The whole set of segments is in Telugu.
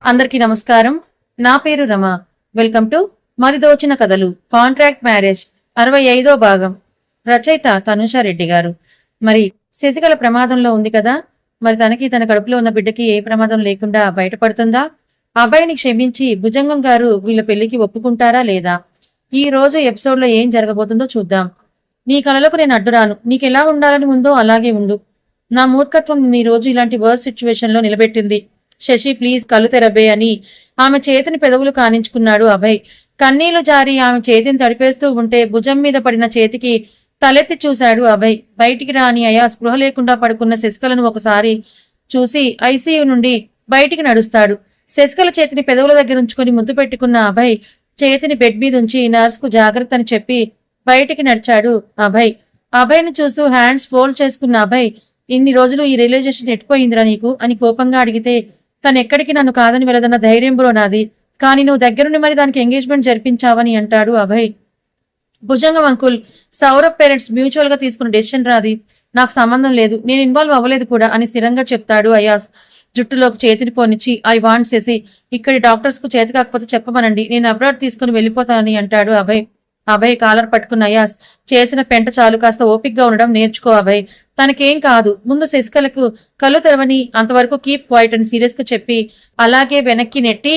అందరికీ నమస్కారం. నా పేరు రమ. వెల్కమ్ టు మరిదోచిన కథలు కాంట్రాక్ట్ మ్యారేజ్ 65వ భాగం. రచయిత తనుషా రెడ్డి గారు. మరి శశికళ ప్రమాదంలో ఉంది కదా, మరి తనకి తన కడుపులో ఉన్న బిడ్డకి ఏ ప్రమాదం లేకుండా బయటపడుతుందా? అబ్బాయిని క్షమించి భుజంగం గారు వీళ్ళ పెళ్లికి ఒప్పుకుంటారా లేదా? ఈ రోజు ఎపిసోడ్ లో ఏం జరగబోతుందో చూద్దాం. నీ కలలకు నేను అడ్డురాను, నీకెలా ఉండాలని ఉందో అలాగే ఉండు. నా మూర్ఖత్వం నీ రోజు ఇలాంటి వర్స్ సిచ్యువేషన్ లో నిలబెట్టింది. శశి ప్లీజ్ కళ్ళు తెరబే అని ఆమె చేతిని పెదవులు కానించుకున్నాడు అభయ్. కన్నీళ్లు జారి ఆమె చేతిని తడిపేస్తూ ఉంటే భుజం మీద పడిన చేతికి తలెత్తి చూశాడు అభయ్. బయటికి రాని అయా స్పృహ లేకుండా పడుకున్న శశికళను ఒకసారి చూసి ఐసీయూ నుండి బయటికి నడుస్తాడు. శశికళ చేతిని పెదవుల దగ్గర ఉంచుకొని ముద్దు పెట్టుకున్న అభయ్ చేతిని బెడ్ మీద ఉంచి నర్స్ కు జాగ్రత్త అని చెప్పి బయటికి నడిచాడు అభయ్. అభయ్ని చూస్తూ హ్యాండ్స్ ఫోల్డ్ చేసుకున్న అభయ్, ఇన్ని రోజులు ఈ రిలేషన్ ఎట్టిపోయిందిరా నీకు అని కోపంగా అడిగితే, తనెక్కడికి నన్ను కాదని వెళ్ళదన్న ధైర్యం బ్రో నాది, కానీ నువ్వు దగ్గరుండి మరి దానికి ఎంగేజ్మెంట్ జరిపించావని అంటాడు Abhay. Bhujangam uncle, Saurabh parents mutual గా తీసుకున్న డెసిషన్ రాది, నాకు సంబంధం లేదు, నేను ఇన్వాల్వ్ అవ్వలేదు కూడా అని స్థిరంగా చెప్తాడు అయాస్. జుట్టులోకి చేతిని పోనిచ్చి, ఐ వాంట్ చేసి ఇక్కడి డాక్టర్స్ కు చేతి కాకపోతే చెప్పమనండి, నేను అబ్రాడ్ తీసుకుని వెళ్ళిపోతానని అంటాడు అభయ్. అభయ్ కాలర్ పట్టుకున్న అయాస్, చేసిన పెంట చాలు, కాస్త ఓపిక్గా ఉండడం నేర్చుకో అభయ్, తనకేం కాదు, ముందు శశికళకు కళ్ళు తెరవని, అంతవరకు కీప్ క్వైట్ అని సీరియస్ గా చెప్పి అలాగే వెనక్కి నెట్టి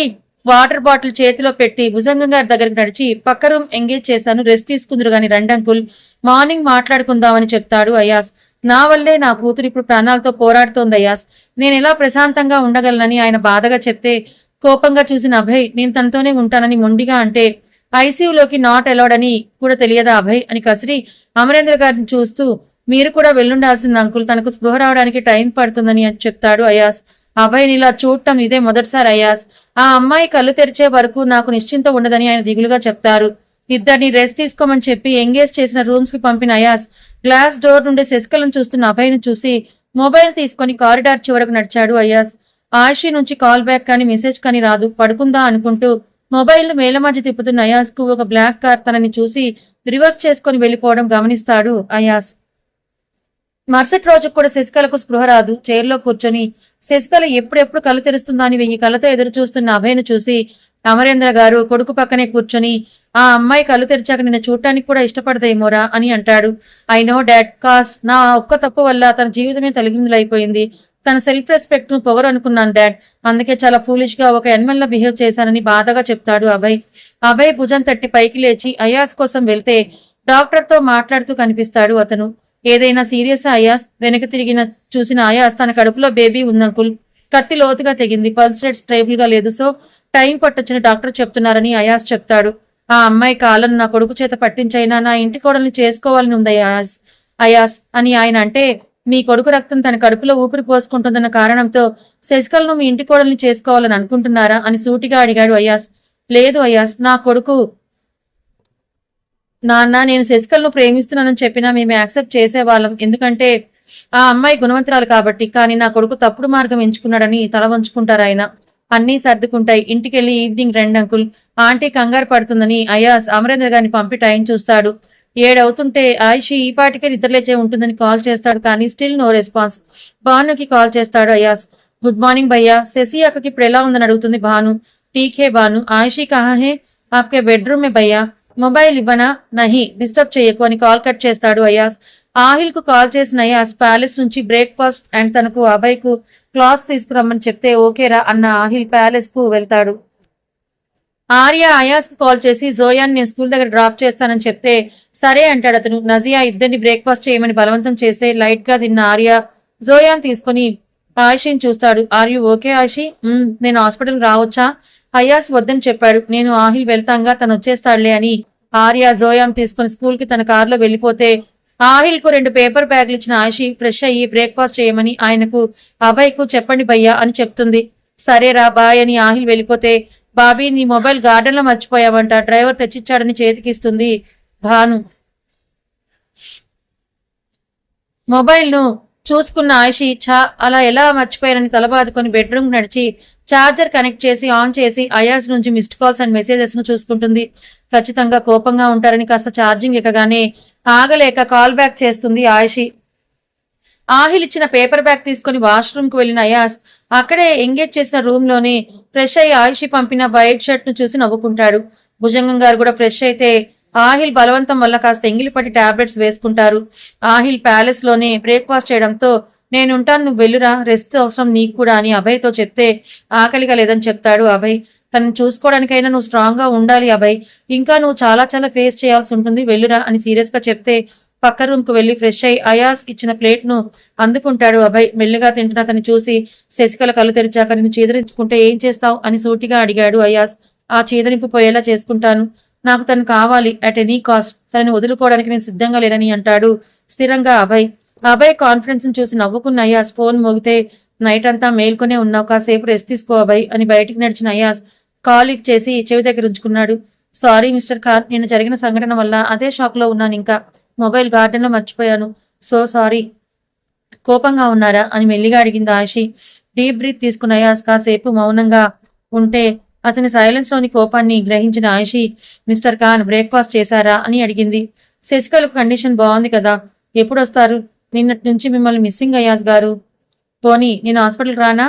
వాటర్ బాటిల్ చేతిలో పెట్టి భుజంగం గారి దగ్గరికి నడిచి, పక్క రూమ్ ఎంగేజ్ చేశాను, రెస్ట్ తీసుకుందరు గాని రండి అంకుల్, మార్నింగ్ మాట్లాడుకుందామని చెప్తాడు అయాస్. నా వల్లే నా కూతురు ఇప్పుడు ప్రాణాలతో పోరాడుతోంది అయాస్, నేను ఎలా ప్రశాంతంగా ఉండగలనని ఆయన బాధగా చెప్తే కోపంగా చూసిన అభయ్, నేను తనతోనే ఉంటానని మొండిగా అంటే, ఐసీయూలోకి నాట్ అలౌడ్ అని కూడా తెలియదా అభయ్ అని కసిరి అమరేంద్ర గారిని చూస్తూ, మీరు కూడా వెళ్ళుండాల్సింది అంకుల్, తనకు స్పృహ రావడానికి టైం పడుతుందని చెప్తాడు అయాస్. అభయ్ని ఇలా చూడటం ఇదే మొదటిసారి అయాస్, ఆ అమ్మాయి కళ్ళు తెరిచే వరకు నాకు నిశ్చింత ఉండదని ఆయన దిగులుగా చెప్తారు. ఇద్దరిని రెస్ట్ తీసుకోమని చెప్పి ఎంగేజ్ చేసిన రూమ్స్ కి పంపిన అయాస్ గ్లాస్ డోర్ నుండి శశికళను చూస్తున్న అభయ్ని చూసి మొబైల్ తీసుకుని కారిడార్ చివరకు నడిచాడు అయాస్. ఆయుషి నుంచి కాల్ బ్యాక్ కానీ మెసేజ్ కానీ రాదు, పడుకుందా అనుకుంటూ మొబైల్ మేల మధ్య తిప్పుతున్న అయాస్ కు ఒక బ్లాక్ కార్ తనని చూసి రివర్స్ చేసుకుని వెళ్లిపోవడం గమనిస్తాడు అయాస్. మరుసటి రోజు కూడా శశికళకు స్పృహ రాదు. చైర్లో కూర్చొని శశికళ ఎప్పుడెప్పుడు కళ్ళు తెరుస్తుందా అని 1000 కళ్ళతో ఎదురు చూస్తున్న అభయ్ను చూసి అమరేంద్ర గారు కొడుకు పక్కనే కూర్చొని, ఆ అమ్మాయి కళ్ళు తెరిచాక నిన్ను చూడటానికి కూడా ఇష్టపడదేమోరా అని అంటాడు. ఐ నో డాడ్, కాస్ నా ఒక్క తప్పు వల్ల తన జీవితమే తలిగిందులైపోయింది, తన సెల్ఫ్ రెస్పెక్ట్ ను పొగరు అనుకున్నాను డాడ్, అందుకే చాలా ఫూలిష్ గా ఒక ఎన్మల్ లా బిహేవ్ చేశానని బాధగా చెప్తాడు అభయ్. అభయ్ భుజం తట్టి పైకి లేచి అయాస్ కోసం వెళ్తే డాక్టర్ తో మాట్లాడుతూ కనిపిస్తాడు అతను. ఏదైనా సీరియస్ అయాస్? వెనక తిరిగిన చూసిన అయాస్, తన కడుపులో బేబీ ఉందంకుల్, కత్తి లోతుగా తెగింది, పల్స్ రేట్ స్టేబుల్ గా లేదు, సో టైం పట్టొచ్చిన డాక్టర్ చెప్తున్నారని అయాస్ చెప్తాడు. ఆ అమ్మాయి కాలను నా కొడుకు చేత పట్టించైనా నా ఇంటి కోడల్ని చేసుకోవాలని ఉంది అయాస్ అయాస్ అని ఆయన అంటే, మీ కొడుకు రక్తం తన కడుపులో ఊపిరి పోసుకుంటుందన్న కారణంతో శశికళను మీ ఇంటి కోడల్ని చేసుకోవాలని అనుకుంటున్నారా అని సూటిగా అడిగాడు అయాస్. లేదు అయాస్, నా కొడుకు నాన్న, నేను శశికళను ప్రేమిస్తున్నానని చెప్పినా మేము యాక్సెప్ట్ చేసేవాళ్ళం, ఎందుకంటే ఆ అమ్మాయి గుణవంతురాలు కాబట్టి, కానీ నా కొడుకు తప్పుడు మార్గం ఎంచుకున్నాడని తల వంచుకుంటారు ఆయన. అన్నీ సర్దుకుంటాయి, ఇంటికెళ్ళి ఈవినింగ్ రండి అంకుల్, ఆంటీ కంగారు పడుతుందని అయాస్ అమరేంద్ర గారిని పంపి టైం చూస్తాడు. 7 అవుతుంటే ఆయుషి ఈ పాటికే నిద్రలేచే ఉంటుందని కాల్ చేస్తాడు, కానీ స్టిల్ నో రెస్పాన్స్. భానుకి కాల్ చేస్తాడు అయాస్. గుడ్ మార్నింగ్ భయ్యా, శశి అక్కకి ఇప్పుడు ఎలా ఉందని అడుగుతుంది భాను. ఠీక్ హే భాను, ఆయుషి కహా హే? ఆప్కే బెడ్రూమ్ మే భయ్యా, మొబైల్ ఇవ్వనా? నహి, డిస్టర్బ్ చేయకు అని కాల్ కట్ చేస్తాడు అయాస్. ఆహిల్ కు కాల్ చేసిన అయాస్ ప్యాలెస్ నుంచి బ్రేక్ఫాస్ట్ అండ్ తనకు అభయ్ కు క్లాత్ తీసుకురమ్మని చెప్తే ఓకేరా అన్న ఆహిల్ ప్యాలెస్ కు వెళ్తాడు. ఆర్య అయాస్ కు కాల్ చేసి జోయాన్ నేను స్కూల్ దగ్గర డ్రాప్ చేస్తానని చెప్తే సరే అంటాడు అతను. నజియా ఇద్దరిని బ్రేక్ఫాస్ట్ చేయమని బలవంతం చేస్తే లైట్ గా తిన్న ఆర్య జోయాన్ తీసుకుని ఆయుషిని చూస్తాడు. Are you okay Ayushi? నేను హాస్పిటల్ రావచ్చా? అయాస్ వద్దని చెప్పాడు. నేను ఆహిల్ వెళ్తాంగా, తను వచ్చేస్తాడులే అని ఆర్య జోయాన్ తీసుకుని స్కూల్ కి తన కారులో వెళ్లిపోతే ఆహిల్ కు 2 పేపర్ బ్యాగులు ఇచ్చిన ఆయుషి ఫ్రెష్ అయ్యి బ్రేక్ఫాస్ట్ చేయమని ఆయనకు అభయ్ కు చెప్పండి భయ్యా అని చెప్తుంది. సరేరా బాయ్ అని ఆహిల్ వెళ్ళిపోతే, బాబీ నీ మొబైల్ గార్డెన్ లో మర్చిపోయావంట, డ్రైవర్ తెచ్చిచ్చాడని చేతికిస్తుంది భాను. మొబైల్ ను చూసుకున్న ఆయుషి అలా ఎలా మర్చిపోయారని తలబాదుకొని బెడ్రూమ్ నడిచి చార్జర్ కనెక్ట్ చేసి ఆన్ చేసి అయాస్ నుంచి మిస్డ్ కాల్స్ అండ్ మెసేజెస్ ను చూసుకుంటుంది. ఖచ్చితంగా కోపంగా ఉంటారని కాస్త ఛార్జింగ్ ఎక్కగానే ఆగలేక కాల్ బ్యాక్ చేస్తుంది ఆయుషి. ఆహిల్ ఇచ్చిన పేపర్ బ్యాగ్ తీసుకుని వాష్రూమ్ కు వెళ్లిన అయాస్ అక్కడే ఎంగేజ్ చేసిన రూమ్ లోనే ఫ్రెష్ అయ్యి ఆయుషి పంపిన వైట్ షర్ట్ ను చూసి నవ్వుకుంటాడు. భుజంగం గారు కూడా ఫ్రెష్ అయితే ఆహిల్ బలవంతం వల్ల కాస్త ఎంగిలిపట్టి టాబ్లెట్స్ వేసుకుంటారు. ఆహిల్ ప్యాలెస్ లోనే బ్రేక్ఫాస్ట్ చేయడంతో నేనుంటాను, నువ్వు వెళ్ళురా, రెస్ట్ అవసరం నీకు కూడా అని అభయ్తో చెప్తే ఆకలిగా లేదని చెప్తాడు అభయ్. తనని చూసుకోవడానికైనా నువ్వు స్ట్రాంగ్ గా ఉండాలి అభయ్, ఇంకా నువ్వు చాలా చాలా ఫేస్ చేయాల్సి ఉంటుంది, వెళ్ళురా అని సీరియస్ గా చెప్తే పక్క రూమ్ కు వెళ్లి ఫ్రెష్ అయి అయాస్ ఇచ్చిన ప్లేట్ ను అందుకుంటాడు అభయ్. మెల్లిగా తింటున్న అతన్ని చూసి శశికళ కళ్ళు తెరిచాక నిన్ను చీదరించుకుంటే ఏం చేస్తావు అని సూటిగా అడిగాడు అయాస్. ఆ చీదరింపు పోయేలా చేసుకుంటాను, నాకు తను కావాలి అట్ ఎనీ కాస్ట్, తనని వదులుకోవడానికి నేను సిద్ధంగా లేనని అంటాడు స్థిరంగా అభయ్. అభయ్ కాన్ఫిడెన్స్ ని చూసి నవ్వుకున్న అయాస్ ఫోన్ మోగితే నైట్ అంతా మేల్కొనే ఉన్నావు, కాసేపు రెస్ట్ తీసుకో అభయ్ అని బయటికి నడిచిన అయాస్ కాల్ లిఫ్ట్ చేసి చెవి దగ్గర ఉంచుకున్నాడు. సారీ మిస్టర్ ఖాన్, నిన్న జరిగిన సంఘటన వల్ల అదే షాక్ లో ఉన్నాను, ఇంకా మొబైల్ గార్డెన్ లో మర్చిపోయాను, సో సారీ. కోపంగా ఉన్నారా అని మెల్లిగా అడిగింది ఆయుషి. డీప్ బ్రీత్ తీసుకున్న అయాస్ కాసేపు మౌనంగా ఉంటే అతని సైలెన్స్ లోని కోపాన్ని గ్రహించిన ఆయుషి మిస్టర్ ఖాన్ బ్రేక్ఫాస్ట్ చేశారా అని అడిగింది. శశికళకు కండిషన్ బాగుంది కదా, ఎప్పుడు వస్తారు? నిన్నటి నుంచి మిమ్మల్ని మిస్సింగ్ అయాస్ గారు. పోనీ నేను హాస్పిటల్ రానా?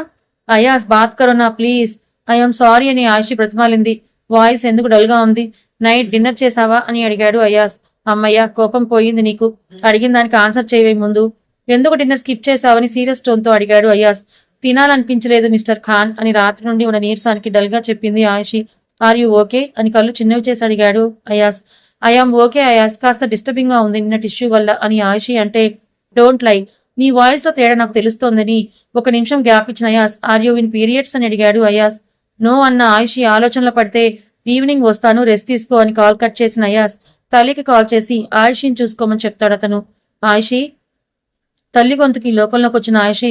అయాస్ బాత్ కరోనా ప్లీజ్, ఐఎమ్ సారీ అని ఆయుషి బ్రతిమాలింది. వాయిస్ ఎందుకు డల్ గా ఉంది? నైట్ డిన్నర్ చేసావా అని అడిగాడు అయాస్. అమ్మయ్య, కోపం పోయింది నీకు, అడిగిన దానికి ఆన్సర్ చేయవే ముందు. ఎందుకు డిన్నర్ స్కిప్ చేసావని సీరియస్ టోన్ తో అడిగాడు అయాస్. తినాలనిపించలేదు మిస్టర్ ఖాన్ అని రాత్రి నుండి ఉన్న నీరసానికి డల్ గా చెప్పింది ఆయుషి. ఆర్ యూ ఓకే అని కళ్ళు చిన్నవి చేసి అడిగాడు అయాస్. ఐఎమ్ ఓకే అయాస్, కాస్త డిస్టర్బింగ్ గా ఉంది నిన్న టిష్యూ వల్ల అని ఆయుషి అంటే డోంట్ లై, నీ వాయిస్ లో తేడా నాకు తెలుస్తోందని ఒక నిమిషం గ్యాప్ ఇచ్చిన అయాస్. ఆర్ యూ ఇన్ పీరియడ్స్ అని అడిగాడు అయాస్. నో అన్న ఆయుషి ఆలోచనలో పడితే ఈవినింగ్ వస్తాను, రెస్ట్ తీసుకో అని కాల్ కట్ చేసిన అయాస్ తల్లికి కాల్ చేసి ఆయుషిని చూసుకోమని చెప్తాడు అతను. ఆయుషి తల్లి గొంతుకి లోకంలోకి వచ్చిన ఆయుషి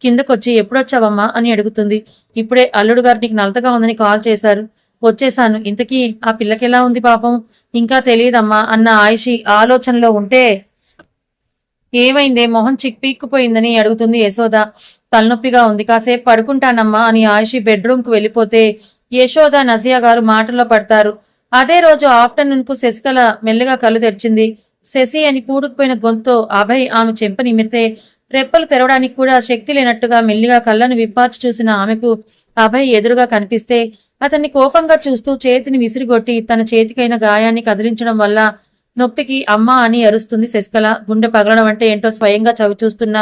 కిందకొచ్చి ఎప్పుడొచ్చావమ్మా అని అడుగుతుంది. ఇప్పుడే అల్లుడు గారు నీకు నలతగా ఉందని కాల్ చేశారు, వచ్చేశాను. ఇంతకీ ఆ పిల్లకెలా ఉంది పాపం? ఇంకా తెలియదమ్మా అన్న ఆయుషి ఆలోచనలో ఉంటే ఏమైందే, మొహం చిక్పీక్కుపోయిందని అడుగుతుంది యశోద. తలనొప్పిగా ఉంది, కాసేపు పడుకుంటానమ్మా అని ఆయుషి బెడ్రూమ్ కు వెళ్లిపోతే యశోద నజియా గారు మాటల్లో పడతారు. అదే రోజు ఆఫ్టర్నూన్ కు శశికళ మెల్లగా కళ్ళు తెరిచింది. శశి అని పూడుకుపోయిన గొంతుతో అభయ్ ఆమె చెంప నిమిరితే రెప్పలు తెరవడానికి కూడా శక్తి లేనట్టుగా మెల్లిగా కళ్ళను విప్పార్చి చూసిన ఆమెకు అభయ్ ఎదురుగా కనిపిస్తే అతన్ని కోపంగా చూస్తూ చేతిని విసిరిగొట్టి తన చేతికైన గాయాన్ని కదిలించడం వల్ల నొప్పికి అమ్మా అని అరుస్తుంది శశికళ. గుండె పగలడం అంటే ఏంటో స్వయంగా చవిచూస్తున్న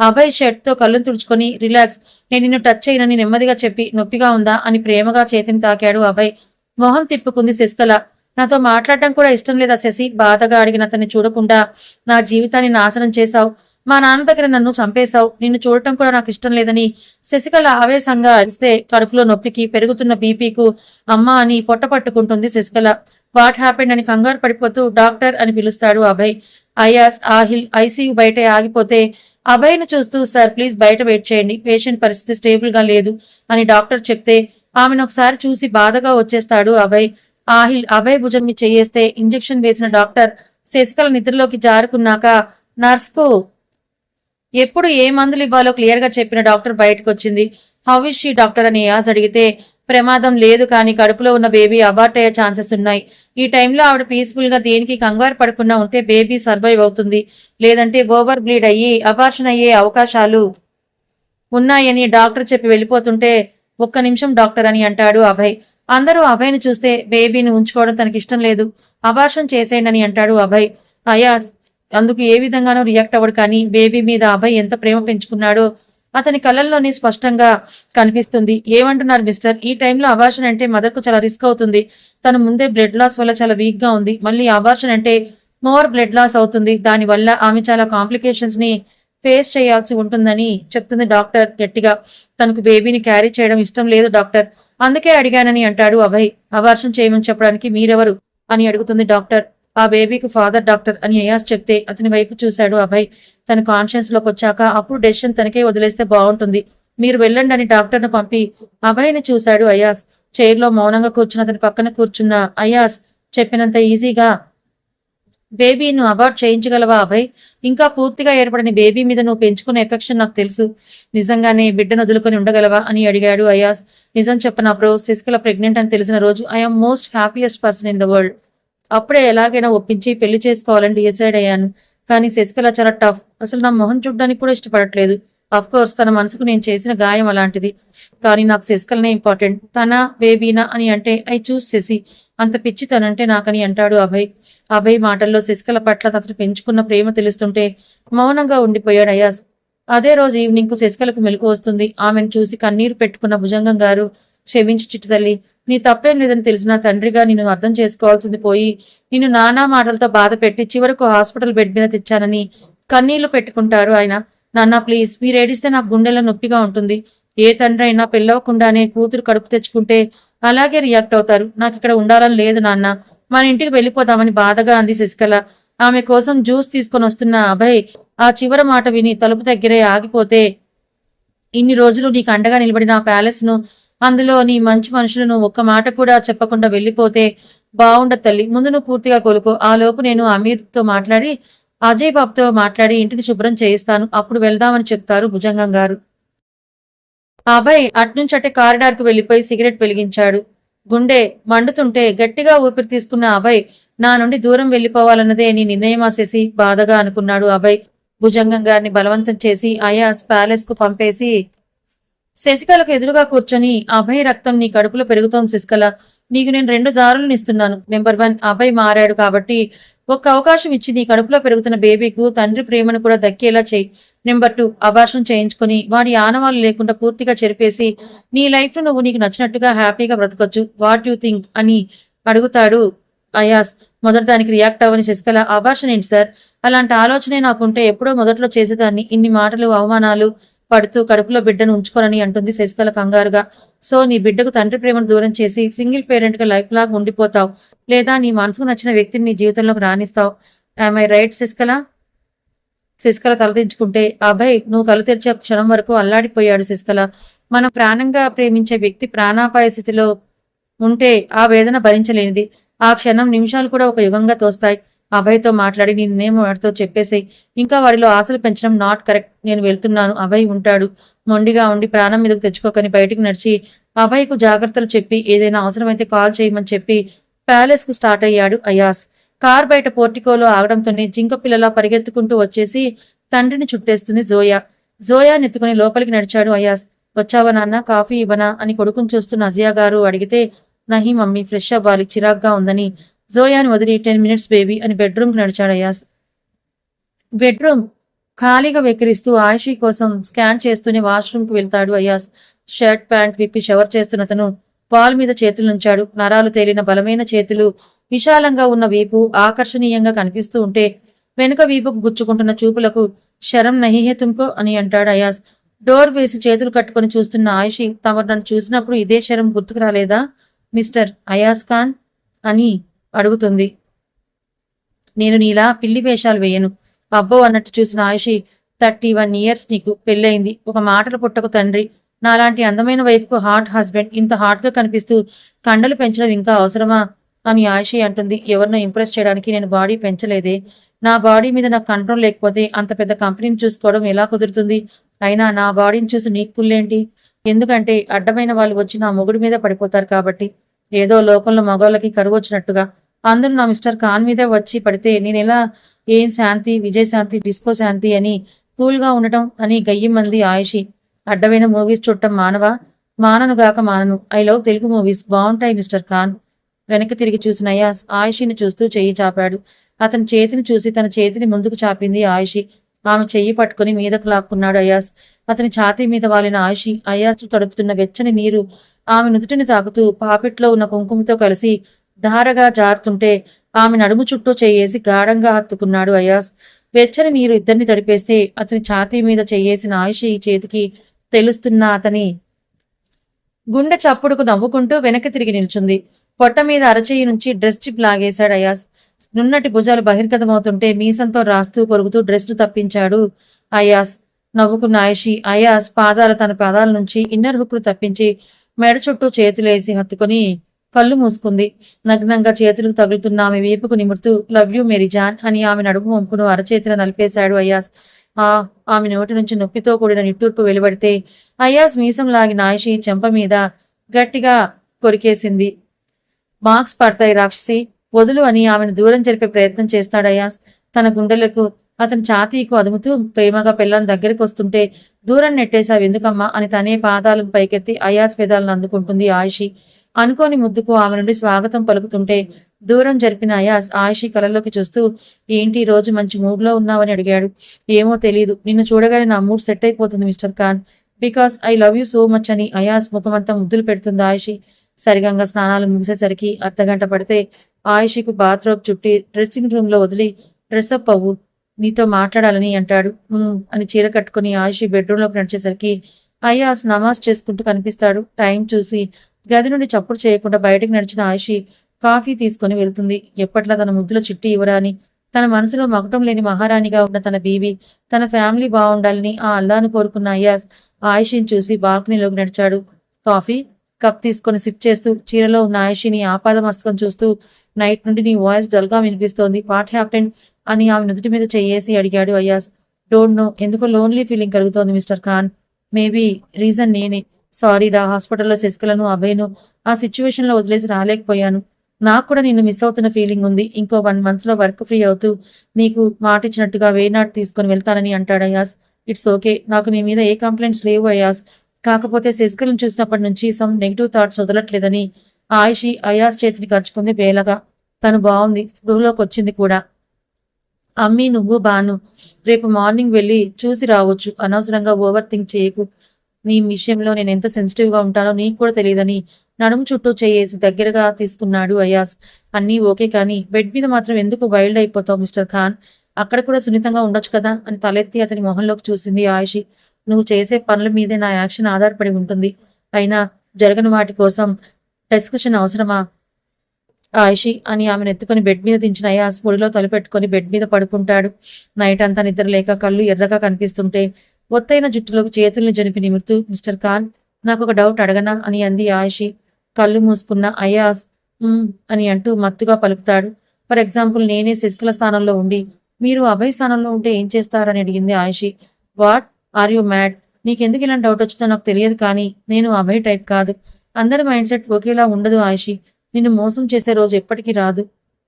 అభయ్ షర్ట్ తో కళ్ళు తుడుచుకొని రిలాక్స్, నేను నిన్ను టచ్ చేయనని నెమ్మదిగా చెప్పి నొప్పిగా ఉందా అని ప్రేమగా చేతిని తాకాడు అభయ్. మొహం తిప్పుకుంది శశికళ. నాతో మాట్లాడటం కూడా ఇష్టం లేదా శశి? బాధగా అడిగిన అతన్ని చూడకుండా నా జీవితాన్ని నాశనం చేశావు, మా నాన్న దగ్గర నన్ను చంపేశావు, నిన్ను చూడటం కూడా నాకు ఇష్టం లేదని శశికళ ఆవేశంగా అరిస్తే కడుపులో నొప్పికి పెరుగుతున్న బీపీకు అమ్మా అని పొట్ట పట్టుకుంటుంది శశికళ. వాట్ హ్యాపెండ్ అని కంగారు పడిపోతూ డాక్టర్ అని పిలుస్తాడు అభయ్. అయాస్ ఆహిల్ ఐసీయూ బయటే ఆగిపోతే అభయ్ ను చూస్తూ సార్ ప్లీజ్ బయట వెయిట్ చేయండి, పేషెంట్ పరిస్థితి స్టేబుల్ గా లేదు అని డాక్టర్ చెప్తే ఆమెను ఒకసారి చూసి బాధగా వచ్చేస్తాడు అభయ్. ఆహిల్ అభయ్ భుజం మీద చేయేస్తే ఇంజెక్షన్ వేసిన డాక్టర్ శశికళ నిద్రలోకి జారుకున్నాక నర్స్ కు ఎప్పుడు ఏ మందులు ఇవ్వాలో క్లియర్ గా చెప్పిన డాక్టర్ బయటకు వచ్చింది. హౌ ఇస్ షీ డాక్టర్ అని యాజ్ అడిగితే ప్రమాదం లేదు, కానీ కడుపులో ఉన్న బేబీ అబార్ట్ అయ్యే ఛాన్సెస్ ఉన్నాయి. ఈ టైంలో ఆవిడ పీస్ఫుల్ గా దేనికి కంగారు పడకుండా ఉంటే బేబీ సర్వైవ్ అవుతుంది, లేదంటే ఓవర్ బ్లీడ్ అయ్యి అబార్షన్ అయ్యే అవకాశాలు ఉన్నాయని డాక్టర్ చెప్పి వెళ్ళిపోతుంటే ఒక్క నిమిషం డాక్టర్ అని అంటాడు అభయ్. అందరూ అభయ్ను చూస్తే బేబీని ఉంచుకోవడం తనకి ఇష్టం లేదు, అబార్షన్ చేసేయండి అని అంటాడు అభయ్. అయాస్ అందుకు ఏ విధంగానూ రియాక్ట్ అవ్వడు, కానీ బేబీ మీద అభయ్ ఎంత ప్రేమ పెంచుకున్నాడో అతని కళ్ళల్లోనే స్పష్టంగా కనిపిస్తుంది. ఏమంటున్నారు మిస్టర్, ఈ టైంలో అబార్షన్ అంటే మదర్ కు చాలా రిస్క్ అవుతుంది, తను ముందే బ్లడ్ లాస్ వల్ల చాలా వీక్ గా ఉంది, మళ్ళీ అబార్షన్ అంటే మోర్ బ్లడ్ లాస్ అవుతుంది, దాని వల్ల ఆమె చాలా కాంప్లికేషన్స్ ని ఫేస్ చేయాల్సి ఉంటుందని చెప్తుంది డాక్టర్ గట్టిగా. తనకు బేబీని క్యారీ చేయడం ఇష్టం లేదు డాక్టర్, అందుకే అడిగానని అంటాడు అభయ్. అబార్షన్ చేయమని చెప్పడానికి మీరెవరు అని అడుగుతుంది డాక్టర్. ఆ బేబీకి ఫాదర్ డాక్టర్ అని అయాస్ చెప్తే అతని వైపు చూశాడు అభయ్. తన కాన్షియన్స్ లోకి వచ్చాక అప్పుడు డెసిషన్ తనకే వదిలేస్తే బాగుంటుంది, మీరు వెళ్ళండి అని డాక్టర్ ను పంపి అభయ్ని చూశాడు అయాస్. చైర్ లో మౌనంగా కూర్చున్న అతని పక్కన కూర్చున్న అయాస్ చెప్పినంత ఈజీగా బేబీను అబార్ట్ చేయించగలవా అభయ్? ఇంకా పూర్తిగా ఏర్పడని బేబీ మీద నువ్వు పెంచుకునే ఎఫెక్షన్ నాకు తెలుసు, నిజంగానే బిడ్డను వదులుకొని ఉండగలవా అని అడిగాడు అయాస్. నిజం చెప్పనా బ్రో, శశికళ ప్రెగ్నెంట్ అని తెలిసిన రోజు I'm most happiest person in the world. అప్పుడే ఎలాగైనా ఒప్పించి పెళ్లి చేసుకోవాలని డిసైడ్ అయ్యాను. కానీ శశికళ చాలా టఫ్. అసలు నా మొహం చూడ్డానికి కూడా ఇష్టపడట్లేదు. అఫ్ కోర్స్ తన మనసుకు నేను చేసిన గాయం అలాంటిది. కానీ నాకు శశికళనే ఇంపార్టెంట్. తన బేబీనా అని అంటే ఐ చూస్ శశి. అంత పిచ్చి తనంటే నాకని అంటాడు అభయ్. అభయ్ మాటల్లో శశికళ పట్ల అతను పెంచుకున్న ప్రేమ తెలుస్తుంటే మౌనంగా ఉండిపోయాడు అయాజ్. అదే రోజు ఈవినింగ్ కు శశికళకు మెలకు వస్తుంది. ఆమెను చూసి కన్నీరు పెట్టుకున్న భుజంగం గారు, క్షమించి చిట్టు తల్లి, నీ తప్పేం లేదని తెలిసిన తండ్రిగా నిన్ను అర్థం చేసుకోవాల్సింది పోయి నిన్ను నానా మాటలతో బాధ పెట్టి చివరకు హాస్పిటల్ బెడ్ మీద తెచ్చానని కన్నీళ్లు పెట్టుకుంటారు ఆయన. నాన్న ప్లీజ్, మీరు ఏడిస్తే నాకు గుండెల్లో నొప్పిగా ఉంటుంది. ఏ తండ్రి అయినా పెళ్ళవకుండానే కూతురు కడుపు తెచ్చుకుంటే అలాగే రియాక్ట్ అవుతారు. నాకు ఇక్కడ ఉండాలని లేదు నాన్న, మన ఇంటికి వెళ్ళిపోదామని బాధగా అంది శశికళ. ఆమె కోసం జ్యూస్ తీసుకొని వస్తున్న అభయ్ ఆ చివరి మాట విని తలుపు దగ్గరే ఆగిపోతే, ఇన్ని రోజులు నీకు అండగా నిలబడిన ఆ ప్యాలెస్ ను, అందులో నీ మంచి మనుషులను ఒక్క మాట కూడా చెప్పకుండా వెళ్ళిపోతే బాగుండదు తల్లి. ముందు నువ్వు పూర్తిగా కోలుకో. ఆ లోపు నేను అమీర్తో మాట్లాడి అజయ్ బాబుతో మాట్లాడి ఇంటిని శుభ్రం చేయిస్తాను. అప్పుడు వెళ్దామని చెప్తారు భుజంగం గారు. అభయ్ అట్నుంచటే కారిడార్ కు వెళ్లిపోయి సిగరెట్ వెలిగించాడు. గుండె మండుతుంటే గట్టిగా ఊపిరి తీసుకున్న అభయ్, నా నుండి దూరం వెళ్లిపోవాలన్నదే నీ నిర్ణయమా శశి? బాధగా అనుకున్నాడు అభయ్. భుజంగం గారిని బలవంతం చేసి అయాస్ ప్యాలెస్ కు పంపేసి శశికళకు ఎదురుగా కూర్చొని, అభయ్ రక్తం నీ కడుపులో పెరుగుతోంది శశికళ. నీకు నేను 2 దారులను ఇస్తున్నాను. నెంబర్ 1, అభయ్ మారాడు కాబట్టి ఒక్క అవకాశం ఇచ్చి నీ కడుపులో పెరుగుతున్న బేబీకు తండ్రి ప్రేమను కూడా దక్కేలా చేయి. నెంబర్ 2, అబార్షన్ చేయించుకుని వాడి ఆనవాళ్లు లేకుండా పూర్తిగా చెరిపేసి నీ లైఫ్ లో నువ్వు నీకు నచ్చినట్టుగా హ్యాపీగా బ్రతకొచ్చు. వాట్ యు థింక్ అని అడుగుతాడు అయాస్. మొదటి దానికి రియాక్ట్ అవ్వని శశికళ, అబార్షన్ ఏంటి సార్? అలాంటి ఆలోచనే నాకుంటే ఎప్పుడో మొదట్లో చేసేదాన్ని. ఇన్ని మాటలు అవమానాలు పడుతూ కడుపులో బిడ్డను ఉంచుకోనని అంటుంది శశికళ కంగారుగా. సో నీ బిడ్డకు తండ్రి ప్రేమను దూరం చేసి సింగిల్ పేరెంట్ గా లైఫ్ లాగా ఉండిపోతావు, లేదా నీ మనసుకు నచ్చిన వ్యక్తిని నీ జీవితంలోకి రాణిస్తావు. I right Sasikala? శశికళ తలదించుకుంటే, అభయ్ నువ్వు కళ్ళు తెరిచే క్షణం వరకు అల్లాడిపోయాడు శశికళ. మనం ప్రాణంగా ప్రేమించే వ్యక్తి ప్రాణాపాయ స్థితిలో ఉంటే ఆ వేదన భరించలేనిది. ఆ క్షణం నిమిషాలు కూడా ఒక యుగంగా తోస్తాయి. అభయ్తో మాట్లాడి నీ నిర్ణయం వాడితో చెప్పేసేయ్. ఇంకా వాడిలో ఆశలు పెంచడం నాట్ కరెక్ట్. నేను వెళ్తున్నాను. అభయ్ ఉంటాడు. మొండిగా ఉండి ప్రాణం మీదకు తెచ్చుకోకని బయటికి నడిచి అభయ్కు జాగ్రత్తలు చెప్పి ఏదైనా అవసరమైతే కాల్ చేయమని చెప్పి ప్యాలెస్ కు స్టార్ట్ అయ్యాడు అయాస్. కార్ బయట పోర్టికోలో ఆగడంతోనే జింక పిల్లలా పరిగెత్తుకుంటూ వచ్చేసి తండ్రిని చుట్టేస్తుంది జోయా. జోయా నెత్తుకుని లోపలికి నడిచాడు అయాస్. వచ్చావా నాన్న, కాఫీ ఇవ్వనా అని కొడుకుని చూస్తున్న అజియా గారు అడిగితే, నహి మమ్మీ, ఫ్రెష్ అవ్వాలి, చిరాగ్గా ఉందని జోయాని వదిలి 10 minutes బేబీ అని బెడ్రూమ్ కి నడిచాడు అయాస్. బెడ్రూమ్ ఖాళీగా వెక్కిరిస్తూ ఆయుషి కోసం స్కాన్ చేస్తూనే వాష్రూమ్ కు వెళ్తాడు అయాస్. షర్ట్ ప్యాంట్ విప్పి షవర్ చేస్తున్న తను పాల్ మీద చేతులుంచాడు. నరాలు తేలిన బలమైన చేతులు, విశాలంగా ఉన్న వీపు ఆకర్షణీయంగా కనిపిస్తూ ఉంటే వెనుక వీపుకు గుచ్చుకుంటున్న చూపులకు శరం నహిహే తుమ్కో అని అంటాడు అయాస్. డోర్ వేసి చేతులు కట్టుకుని చూస్తున్న ఆయుషి, తమరు నన్ను చూసినప్పుడు ఇదే శరం గుర్తుకు రాలేదా మిస్టర్ అయాస్ ఖాన్ అని అడుగుతుంది. నేను నీలా పిల్లి వేషాలు వేయను. అబ్బో అన్నట్టు చూసిన ఆయుషి, 31 years నీకు పెళ్ళయింది, ఒక మాటలు పుట్టకు తండ్రి, నాలాంటి అందమైన వైపుకు హాట్ హస్బెండ్, ఇంత హాట్ గా కనిపిస్తూ కండలు పెంచడం ఇంకా అవసరమా అని ఆయుషి అంటుంది. ఎవరినో ఇంప్రెస్ చేయడానికి నేను బాడీ పెంచలేదే. నా బాడీ మీద నాకు కంట్రోల్ లేకపోతే అంత పెద్ద కంపెనీని చూసుకోవడం ఎలా కుదురుతుంది? అయినా నా బాడీని చూసి నీకు పుల్లేంటి? ఎందుకంటే అడ్డమైన వాళ్ళు వచ్చి నా మొగుడి మీద పడిపోతారు కాబట్టి. ఏదో లోకంలో మగవాళ్ళకి కరువు వచ్చినట్టుగా అందరూ నా మిస్టర్ ఖాన్ మీదే వచ్చి పడితే నేనెలా? ఏం శాంతి, విజయశాంతి, డిస్కో శాంతి అని కూల్గా ఉండటం అని గయ్యమంది ఆయుషి. అడ్డమైన మూవీస్ చూడటం మానవా? మాననుగాక మానను. ఐ లవ్ తెలుగు మూవీస్, బాగుంటాయి మిస్టర్ ఖాన్. వెనక్కి తిరిగి చూసిన అయాస్ ఆయుషిని చూస్తూ చెయ్యి చాపాడు. అతని చేతిని చూసి తన చేతిని ముందుకు చాపింది ఆయుషి. ఆమె చెయ్యి పట్టుకుని మీదకు లాక్కున్నాడు అయాస్. అతని ఛాతీ మీద వాలిన ఆయుషి అయాస్ తడుపుతున్న వెచ్చని నీరు ఆమె నుదుటిని తాకుతూ పాపిట్లో ఉన్న కుంకుమతో కలిసి ధారగా జారుతుంటే ఆమె నడుము చుట్టూ చెయ్యేసి గాఢంగా హత్తుకున్నాడు అయాస్. వెచ్చని నీరు ఇద్దరిని తడిపేస్తే అతని ఛాతీ మీద చెయ్యేసిన ఆయుషి చేతికి తెలుస్తున్న అతని గుండె చప్పుడుకు నవ్వుకుంటూ వెనక్కి తిరిగి నిల్చుంది. పొట్ట మీద అరచెయ్యి నుంచి డ్రెస్ చిప్ లాగేశాడు అయాస్. నున్నటి భుజాలు బహిర్గతమవుతుంటే మీసంతో రాస్తూ కొరుకుతూ డ్రెస్ను తప్పించాడు అయాస్. నవ్వుకున్న ఆయుషి అయాస్ తన పాదాల నుంచి ఇన్నర్ హుక్ను తప్పించి మెడ చుట్టూ చేతులేసి హత్తుకుని కళ్ళు మూసుకుంది. నగ్నంగా చేతులకు తగులుతున్న ఆమె వీపుకు నిమురుతూ లవ్ యూ మేరీజాన్ అని ఆమె నడుము వంపును అరచేతిలో నలిపేశాడు అయాస్. ఆమె నోటి నుంచి నొప్పితో కూడిన నిట్టూర్పు వెలువడితే అయాస్ మీసం లాగిన ఆయుషి చెంప మీద గట్టిగా కొరికేసింది. మార్క్స్ పడతాయి రాక్షసి, వదులు అని ఆమెను దూరం జరిపే ప్రయత్నం చేస్తాడు అయాస్. తన గుండెలకు అతని ఛాతీకు అదుముతూ ప్రేమగా పిల్లని దగ్గరికి వస్తుంటే దూరం నెట్టేశావు ఎందుకమ్మా అని తనే పాదాలను పైకెత్తి అయాస్ పెదాలను అందుకుంటుంది ఆయిషి. అనుకోని ముద్దుకు ఆమె నుండి స్వాగతం పలుకుతుంటే దూరం జరిపిన అయాస్ ఆయిషి కళ్ళలోకి చూస్తూ ఏంటి ఈ రోజు మంచి మూడ్లో ఉన్నావని అడిగాడు. ఏమో తెలీదు, నిన్ను చూడగానే నా మూడ్ సెట్ అయిపోతుంది mister Khan, because I love you so much అని అయాస్ ముఖమంతా ముద్దులు పెడుతుంది ఆయిషి. సరిగంగా స్నానాలు ముగిసేసరికి అర్ధగంట పడితే ఆయిషికు బాత్రూమ్ చుట్టి డ్రెస్సింగ్ రూమ్ లో వదిలి డ్రెస్అప్ అవ్వు, నీతో మాట్లాడాలని అంటాడు. అని చీర కట్టుకుని ఆయిషి బెడ్రూమ్లోకి నడిచేసరికి అయాస్ నమాజ్ చేసుకుంటూ కనిపిస్తాడు. టైం చూసి గది నుండి చప్పుడు చేయకుండా బయటకు నడిచిన ఆయిషి కాఫీ తీసుకుని వెళ్తుంది. ఎప్పట్లా తన ముద్దుల చిట్టి ఇవ్వరా అని తన మనసులో మగటం లేని మహారాణిగా ఉన్న తన బీవి, తన ఫ్యామిలీ బాగుండాలని ఆ అల్లాను కోరుకున్న అయాస్ ఆయిషిని చూసి బాల్కనీలోకి నడిచాడు. కాఫీ కప్ తీసుకొని సిప్ చేస్తూ చీరలో ఉన్న ఆయిషిని ఆపాదమస్తకం చూస్తూ నైట్ నుండి నీ వాయిస్ డల్ గా వినిపిస్తోంది, వాట్ హ్యాపెండ్ అని ఆమె నుదుటి మీద చెయ్యేసి అడిగాడు అయాస్. డోంట్ నో, ఎందుకో లోన్లీ ఫీలింగ్ కలుగుతోంది మిస్టర్ ఖాన్, మేబీ రీజన్ నేనే. సారీ రా, హాస్పిటల్లో శశికలను అభయ్ను ఆ సిచ్యువేషన్ లో వదిలేసి రాలేకపోయాను. నాకు కూడా నిన్ను మిస్ అవుతున్న ఫీలింగ్ ఉంది. ఇంకో 1 month లో వర్క్ ఫ్రీ అవుతూ నీకు మాటిచ్చినట్టుగా వేనాడు తీసుకొని వెళ్తానని అంటాడు అయాస్. ఇట్స్ ఓకే, నాకు నీ మీద ఏ కంప్లైంట్స్ లేవు అయాస్, కాకపోతే శశికలను చూసినప్పటి నుంచి సమ్ నెగిటివ్ థాట్స్ వదలట్లేదని ఆయిషి అయాస్ చేతిని ఖర్చుకుంది బేలగా. తను బాగుంది, స్పృహలోకి వచ్చింది కూడా. అమ్మీ నువ్వు బాను రేపు మార్నింగ్ వెళ్ళి చూసి రావచ్చు, అనవసరంగా ఓవర్ థింక్ చేయకు. నీ విషయంలో నేను ఎంత సెన్సిటివ్ గా ఉంటానో నీకు కూడా తెలియదని నడుము చుట్టూ చేయేసి దగ్గరగా తీసుకున్నాడు అయాస్. అన్నీ ఓకే కానీ బెడ్ మీద మాత్రం ఎందుకు వైల్డ్ అయిపోతావు మిస్టర్ ఖాన్, అక్కడ కూడా సున్నితంగా ఉండొచ్చు కదా అని తలెత్తి అతని మొహంలోకి చూసింది ఆయిషి. నువ్వు చేసే పనుల మీదే నా యాక్షన్ ఆధారపడి ఉంటుంది, అయినా జరగని వాటి కోసం డిస్కషన్ అవసరమా ఆయిషి అని ఆమెను ఎత్తుకుని బెడ్ మీద దించిన అయాస్ పొడిలో తలపెట్టుకుని బెడ్ మీద పడుకుంటాడు. నైట్ అంతా నిద్ర లేక కళ్ళు ఎర్రగా కనిపిస్తుంటే ఒత్తైన జుట్టులోకి చేతుల్ని జనిపి నిమురుతూ మిస్టర్ ఖాన్ నాకు ఒక డౌట్ అడగనా అని అంది ఆయిషి. కళ్ళు మూసుకున్న అయాస్ అని అంటూ మత్తుగా పలుకుతాడు. ఫర్ ఎగ్జాంపుల్ నేనే శశికళ స్థానంలో ఉండి మీరు అభయ్ స్థానంలో ఉంటే ఏం చేస్తారని అడిగింది ఆయిషి. వాట్ ఆర్ యు మ్యాడ్, నీకెందుకు ఇలాంటి డౌట్ వచ్చిందో నాకు తెలియదు కానీ నేను అభయ్ టైప్ కాదు. అందరి మైండ్ సెట్ ఒకేలా ఉండదు ఆయిషి, నిన్ను మోసం చేసే రోజు ఎప్పటికీ రాదు.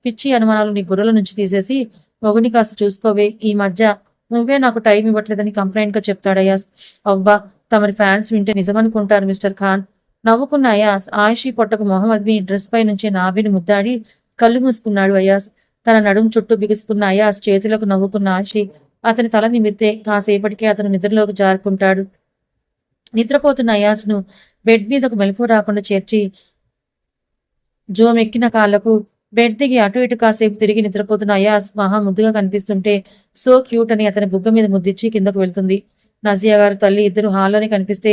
పిచ్చి అనుమానాలు నీ బుర్రల నుంచి తీసేసి మొగుని కాస్త చూసుకోవే, ఈ మధ్య నువ్వే నాకు టైం ఇవ్వట్లేదని కంప్లైంట్ గా చెప్తాడు అయాస్. అవ్వా, తమరి ఫ్యాన్స్ వింటే నిజమనుకుంటారు మిస్టర్ ఖాన్. నవ్వుకున్న అయాస్ ఆయిషి పొట్టకు మొహం అద్మి డ్రెస్ పై నుంచి నాభిని ముద్దాడి కళ్ళు మూసుకున్నాడు అయాస్. తన నడుము చుట్టూ బిగుసుకున్న అయాస్ చేతులకు నవ్వుకున్న ఆయిషి అతని తల నిమిరితే కాసేపటికే అతను నిద్రలోకి జారుకుంటాడు. నిద్రపోతున్న అయాస్ ను బెడ్ మీదకు మెలకు రాకుండా చేర్చి జోమెక్కిన కాళ్లకు బెడ్ దిగి అటు ఇటు కాసేపు తిరిగి నిద్రపోతున్న అయాస్ మహా ముద్దుగా కనిపిస్తుంటే సో క్యూట్ అని అతని బుగ్గ మీద ముద్దిచ్చి కిందకు వెళ్తుంది. నజియా గారు తల్లి ఇద్దరు హాల్లోనే కనిపిస్తే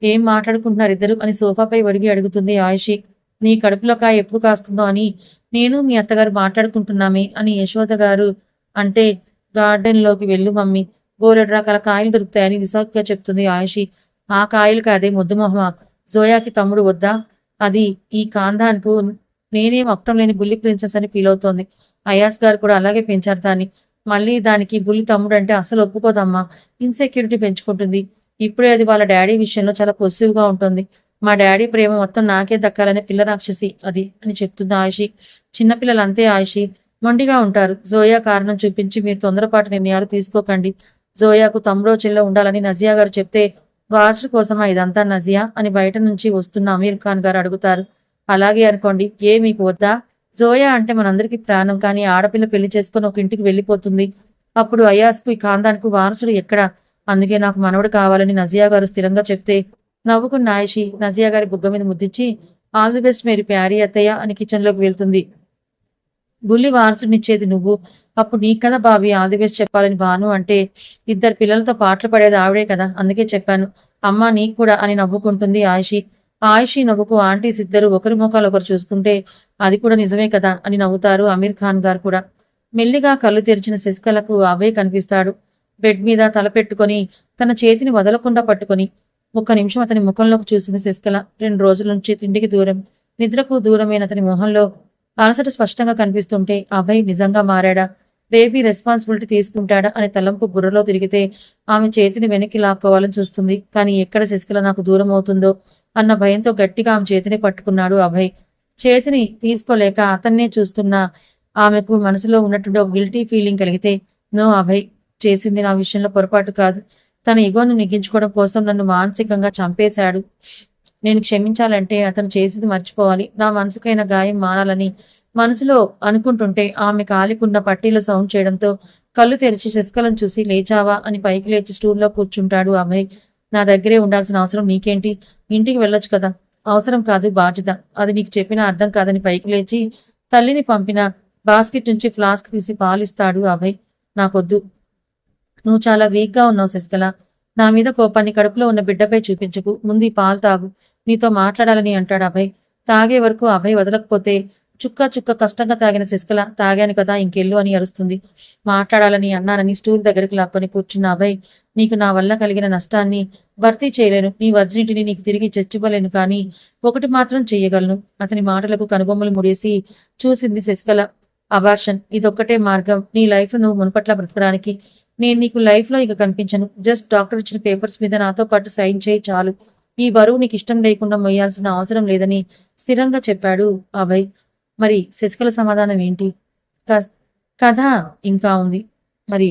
ఏం మాట్లాడుకుంటున్నారు ఇద్దరు అని సోఫాపై ఒరిగి అడుగుతుంది ఆయిషి. నీ కడుపులో కాయ ఎప్పుడు కాస్తుందో అని నేను మీ అత్తగారు మాట్లాడుకుంటున్నామే అని యశోద గారు అంటే గార్డెన్ లోకి వెళ్ళు మమ్మీ, బోలెడు రకాల కాయలు దొరుకుతాయని విశాఖగా చెప్తుంది ఆయిషి. ఆ కాయలు కాదే ముద్దు మొహమా, జోయాకి తమ్ముడు వద్దా, అది ఈ కాందాన్కు నేనేం అక్కడం లేని బుల్లి ప్రిన్సెస్ అని ఫీల్ అవుతోంది. అయాస్ గారు కూడా అలాగే పెంచారు దాన్ని, మళ్ళీ దానికి బుల్లి తమ్ముడు అంటే అసలు ఒప్పుకోదమ్మా, ఇన్సెక్యూరిటీ పెంచుకుంటుంది. ఇప్పుడే అది వాళ్ళ డాడీ విషయంలో చాలా పొసివ్ గా ఉంటుంది. మా డాడీ ప్రేమ మొత్తం నాకే దక్కాలనే పిల్ల రాక్షసి అది అని చెప్తుంది ఆయిషి. చిన్నపిల్లలు అంతే ఆయిషి, మొండిగా ఉంటారు. జోయా కారణం చూపించి మీరు తొందరపాటు నిర్ణయాలు తీసుకోకండి. జోయాకు తమ్ముడో చెల్లో ఉండాలని నజియా గారు చెప్తే వారసుల కోసమా ఇదంతా నజియా అని బయట నుంచి వస్తున్న అమీర్ ఖాన్ గారు అడుగుతారు. అలాగే అనుకోండి, ఏ మీకు వద్దా, జోయా అంటే మనందరికీ ప్రాణం, కానీ ఆడపిల్ల పెళ్లి చేసుకుని ఒక ఇంటికి వెళ్ళిపోతుంది. అప్పుడు అయాస్కు ఈ ఖాందానికి వారసుడు ఎక్కడ, అందుకే నాకు మనవడు కావాలని నజియా గారు స్థిరంగా చెప్తే నవ్వుకున్న ఆయిషి నజియా గారి బుగ్గ మీద ముద్దిచ్చి ఆల్ ది బెస్ట్ మేరీ ప్యారీ అత్తయ్య అని కిచెన్ లోకి వెళ్తుంది. బుల్లి వారసునిచ్చేది నువ్వు, అప్పుడు నీకు కదా బాబీ ఆల్ ది బెస్ట్ చెప్పాలని భాను అంటే ఇద్దరు పిల్లలతో పాటలు పడేది ఆవిడే కదా, అందుకే చెప్పాను అమ్మా నీకు కూడా అని నవ్వుకుంటుంది ఆయిషి. ఆయిషి నవ్వుకు ఆంటీస్ ఇద్దరు ఒకరి ముఖాలు ఒకరు చూసుకుంటే అది కూడా నిజమే కదా అని నవ్వుతారు అమీర్ ఖాన్ గారు కూడా. మెల్లిగా కళ్ళు తెరిచిన శశికళకు అభయ్ కనిపిస్తాడు. బెడ్ మీద తల పెట్టుకొని తన చేతిని వదలకుండా పట్టుకొని ఒక్క నిమిషం అతని ముఖంలోకి చూసింది శశికళ. 2 రోజుల నుంచి తిండికి దూరం, నిద్రకు దూరమైన అతని మొహంలో అలసట స్పష్టంగా కనిపిస్తుంటే అభయ్ నిజంగా మారాడా, బేబీ రెస్పాన్సిబిలిటీ తీసుకుంటాడా అనే తలంపు బుర్రలో తిరిగితే ఆమె చేతిని వెనక్కి లాక్కోవాలని చూస్తుంది. కానీ ఎక్కడ శశికళ నాకు దూరం అవుతుందో అన్న భయంతో గట్టిగా ఆమె చేతిని పట్టుకున్నాడు అభయ్. చేతిని తీసుకోలేక అతన్నే చూస్తున్న ఆమెకు మనసులో ఉన్నటువంటి ఒక గిల్టీ ఫీలింగ్ కలిగితే నో అభయ్, చేసింది నా విషయంలో పొరపాటు కాదు. తన ఇగోను నెగ్గించుకోవడం కోసం నన్ను మానసికంగా చంపేశాడు. నేను క్షమించాలంటే అతను చేసింది మర్చిపోవాలి. నా మనసుకైన గాయం మానాలని మనసులో అనుకుంటుంటే ఆమె కాలికున్న పట్టీలో సౌండ్ చేయడంతో కళ్ళు తెరిచి శశికళను చూసి లేచావా అని పైకి లేచి స్టూల్లో కూర్చుంటాడు అభయ్. నా దగ్గరే ఉండాల్సిన అవసరం నీకేంటి? ఇంటికి వెళ్ళొచ్చు కదా. అవసరం కాదు, బాధ్యత. అది నీకు చెప్పినా అర్థం కాదని పైకి లేచి తల్లిని పంపిన బాస్కెట్ నుంచి ఫ్లాస్క్ తీసి పాలిస్తాడు అభయ్. నాకొద్దు. నువ్వు చాలా వీక్గా ఉన్నావు శశికళ. నా మీద కోపాన్ని కడుపులో ఉన్న బిడ్డపై చూపించకు. ముందు ఈ పాలు తాగు. నీతో మాట్లాడాలని అంటాడు అభయ్. తాగే వరకు అభయ్ వదలకపోతే చుక్క చుక్క కష్టంగా తాగిన శశికళ తాగాను కదా ఇంకెళ్ళు అని అరుస్తుంది. మాట్లాడాలని అన్నానని స్టూల్ దగ్గరికి లాక్కొని కూర్చున్న అభయ్, నీకు నా వల్ల కలిగిన నష్టాన్ని భర్తీ చేయలేను. నీ వర్జినిటీని నీకు తిరిగి చచ్చివ్వలేను, కానీ ఒకటి మాత్రం చెయ్యగలను. అతని మాటలకు కనుబొమ్మలు ముడేసి చూసింది శశికళ. అబార్షన్, ఇదొక్కటే మార్గం నీ లైఫ్ నువ్వు మునుపట్ల బ్రతకడానికి. నేను నీకు లైఫ్ లో ఇక కనిపించను. జస్ట్ డాక్టర్ ఇచ్చిన పేపర్స్ మీద నాతో పాటు సైన్ చేయి చాలు. ఈ బరువు నీకు ఇష్టం లేకుండా మొయ్యాల్సిన అవసరం లేదని స్థిరంగా చెప్పాడు అభయ్. మరి శశికళ సమాధానం ఏంటి? కథ ఇంకా ఉంది. మరి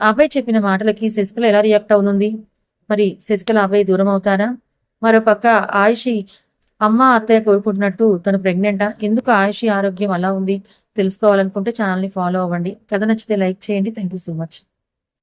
అభయ్ చెప్పిన మాటలకి శశికళ ఎలా రియాక్ట్ అవుతుంది? మరి శశికళ అభయ్ దూరం అవుతారా? మరోపక్క ఆయుషి అమ్మ అత్తయ్య కోరుకుంటున్నట్టు తను ప్రెగ్నెంటా? ఎందుకు ఆయుషి ఆరోగ్యం అలా ఉంది? తెలుసుకోవాలనుకుంటే ఛానల్ని ఫాలో అవ్వండి. కథ నచ్చితే లైక్ చేయండి. Thank you so much.